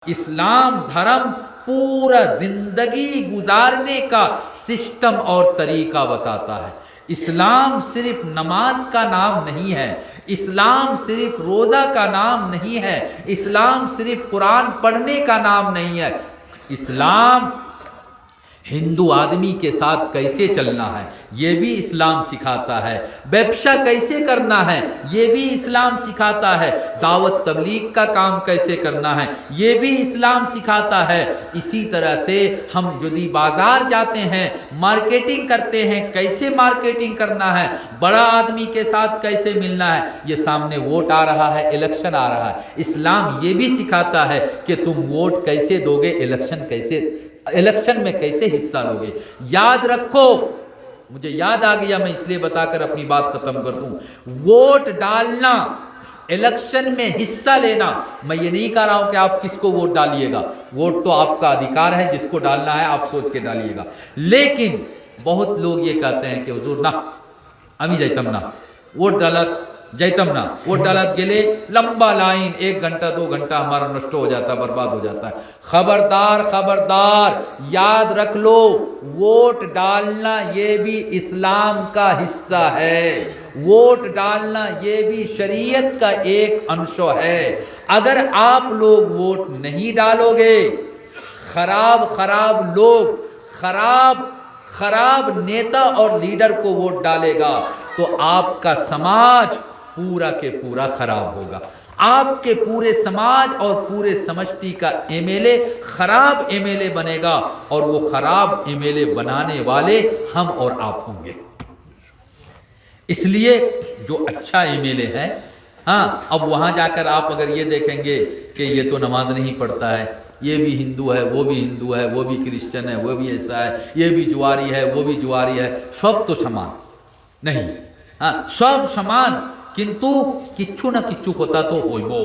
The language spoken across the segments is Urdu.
اسلام دھرم پورا زندگی گزارنے کا سسٹم اور طریقہ بتاتا ہے۔ اسلام صرف نماز کا نام نہیں ہے، اسلام صرف روزہ کا نام نہیں ہے، اسلام صرف قرآن پڑھنے کا نام نہیں ہے۔ اسلام ہندو آدمی کے ساتھ کیسے چلنا ہے یہ بھی اسلام سکھاتا ہے، ویبشا کیسے کرنا ہے یہ بھی اسلام سکھاتا ہے، دعوت تبلیغ کا کام کیسے کرنا ہے یہ بھی اسلام سکھاتا ہے۔ اسی طرح سے ہم جدی بازار جاتے ہیں، مارکیٹنگ کرتے ہیں، کیسے مارکیٹنگ کرنا ہے، بڑا آدمی کے ساتھ کیسے ملنا ہے، یہ سامنے ووٹ آ رہا ہے، الیکشن آ رہا ہے، اسلام یہ بھی سکھاتا ہے کہ تم ووٹ کیسے دو گے، الیکشن میں کیسے حصہ لو گے۔ یاد رکھو، مجھے یاد آ گیا، میں اس لیے بتا کر اپنی بات ختم کر دوں، ووٹ ڈالنا، الیکشن میں حصہ لینا، میں یہ نہیں کہہ رہا ہوں کہ آپ کس کو ووٹ ڈالیے گا، ووٹ تو آپ کا ادھیکار ہے، جس کو ڈالنا ہے آپ سوچ کے ڈالیے گا، لیکن بہت لوگ یہ کہتے ہیں کہ حضور نہ امی جائتم نہ ووٹ ڈالت جائتم نہ ووٹ ڈالت گلے لمبا لائن 1 گھنٹہ 2 گھنٹہ ہمارا نشٹ ہو جاتا ہے، برباد ہو جاتا ہے۔ خبردار خبردار، یاد رکھ لو، ووٹ ڈالنا یہ بھی اسلام کا حصہ ہے، ووٹ ڈالنا یہ بھی شریعت کا ایک عنصر ہے۔ اگر آپ لوگ ووٹ نہیں ڈالو گے، خراب لوگ، خراب نیتا اور لیڈر کو ووٹ ڈالے گا تو آپ کا سماج پورا کے پورا خراب ہوگا، آپ کے پورے سماج اور پورے سمشٹی کا ایم ایل اے خراب ایم ایل اے بنے گا، اور وہ خراب ایم ایل اے بنانے والے ہم اور آپ ہوں گے۔ اس لیے جو اچھا ایم ایل اے ہے، اب وہاں جا کر آپ اگر یہ دیکھیں گے کہ یہ تو نماز نہیں پڑھتا ہے، یہ بھی ہندو ہے، وہ بھی ہندو ہے، وہ بھی کرسچن ہے، وہ بھی ایسا ہے، یہ بھی جواری ہے، وہ بھی جواری ہے، سب تو سمان نہیں، سب سمان، کنتو کچھو نہ کچھو ہوتا تو ہوئیبو۔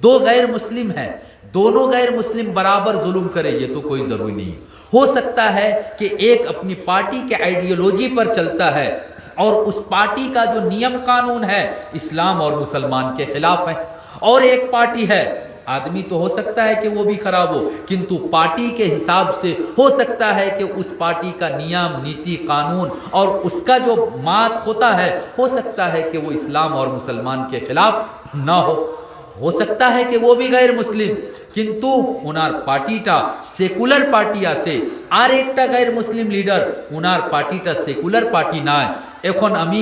دو غیر مسلم ہیں، دونوں غیر مسلم برابر ظلم کرے یہ تو کوئی ضروری نہیں ہو سکتا ہے کہ ایک اپنی پارٹی کے آئیڈیالوجی پر چلتا ہے اور اس پارٹی کا جو نیم قانون ہے اسلام اور مسلمان کے خلاف ہے، اور ایک پارٹی ہے، آدمی تو ہو سکتا ہے کہ وہ بھی خراب ہو، کنتو پارٹی کے حساب سے ہو سکتا ہے کہ اس پارٹی کا نیم نیتی قانون اور اس کا جو مات ہوتا ہے ہو سکتا ہے کہ وہ اسلام اور مسلمان کے خلاف نہ ہو سکتا ہے کہ وہ بھی غیر مسلم، কিন্তু ওনার পার্টিটা সেকুলার পার্টি আছে, আর একটা গায়ের মুসলিম লিডার, ওনার পার্টিটা সেকুলার পার্টি নয়। এখন আমি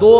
2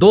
2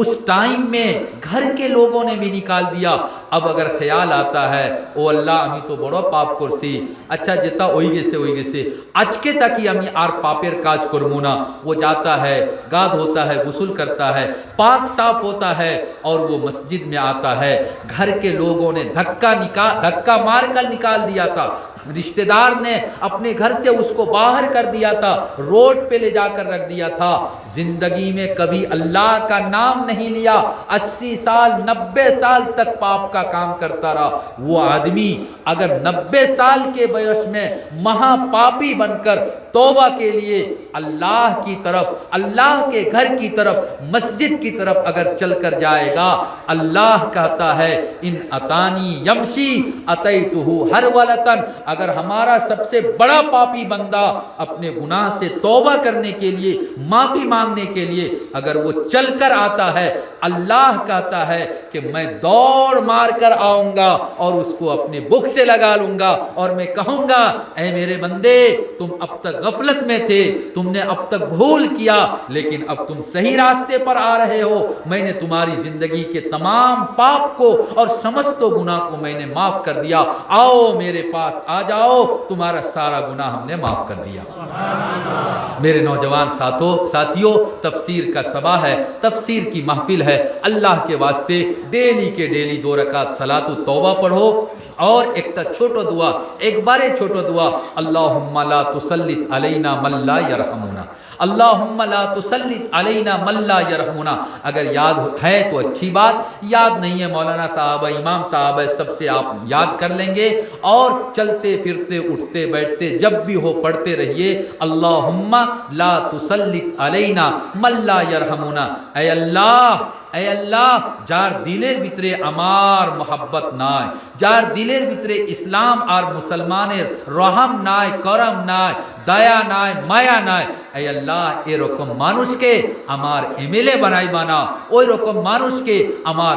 اس ٹائم میں گھر کے لوگوں نے بھی نکال دیا۔ اب اگر خیال آتا ہے او اللہ ہمیں تو بڑا پاپ کرسی، اچھا جتا وہی گیسے আজকে তাকি আমি আর পাপের কাজ করব না, وہ جاتا ہے گاد ہوتا ہے غسل کرتا ہے پاک صاف ہوتا ہے اور وہ مسجد میں آتا ہے۔ گھر کے لوگوں نے دھکا مار کر نکال دیا تھا، رشتہ دار نے اپنے گھر سے اس کو باہر کر دیا تھا، روڈ پہ لے جا کر رکھ دیا تھا، زندگی میں کبھی اللہ کا نام نہیں لیا، 80 سال 90 سال تک پاپ کا کام کرتا رہا۔ وہ آدمی اگر 90 سال کے بیش میں مہا پاپی بن کر توبہ کے لیے اللہ کی طرف، اللہ کے گھر کی طرف، مسجد کی طرف اگر چل کر جائے گا، اللہ کہتا ہے ان اتانی یمشی اتیتہ ہرولتن، اگر ہمارا سب سے بڑا پاپی بندہ اپنے گناہ سے توبہ کرنے کے لیے، معافی مانگنے کے لیے اگر وہ چل کر آتا ہے، اللہ کہتا ہے کہ میں دوڑ مار کر آؤں گا اور اس کو اپنے بک سے لگا لوں گا اور میں کہوں گا اے میرے بندے تم اب تک غفلت میں تھے، تم نے اب تک بھول کیا، لیکن اب تم صحیح راستے پر آ رہے ہو، میں نے تمہاری زندگی کے تمام پاپ کو اور سمست گناہ کو میں نے معاف کر دیا، آؤ میرے پاس آ جاؤ، تمہارا سارا گناہ ہم نے معاف کر دیا۔ میرے نوجوان ساتھیوں، تفسیر کا صباح ہے، تفسیر کی محفل ہے، اللہ کے واسطے ڈیلی کے ڈیلی 2 رکعت صلاۃ التوبہ پڑھو اور ایک چھوٹو دعا، ایک بارے چھوٹو دعا، اللہم لا تسلط علینا من لا یرحمنا، اللہم لا تسلط علینا من لا یرحمنا۔ اگر یاد ہے تو اچھی بات، یاد نہیں ہے مولانا صاحب امام صاحب سب سے آپ یاد کر لیں گے اور چلتے پھرتے اٹھتے بیٹھتے جب بھی ہو پڑھتے رہیے اللہم لا تسلط علینا من لا یرحمنا۔ اے اللہ جار দিলের ভিতরে আমার মোহাব্বত নাই, যার দিলের ভিতরে ইসলাম আর মুসলমানের রহম নাই, করম নাই, দয়া নাই, মায়া নাই, اے اللہ এরকম মানুষকে আমার এমএলএ বানাইবা না, ওই রকম মানুষকে আমার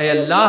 اے اللہ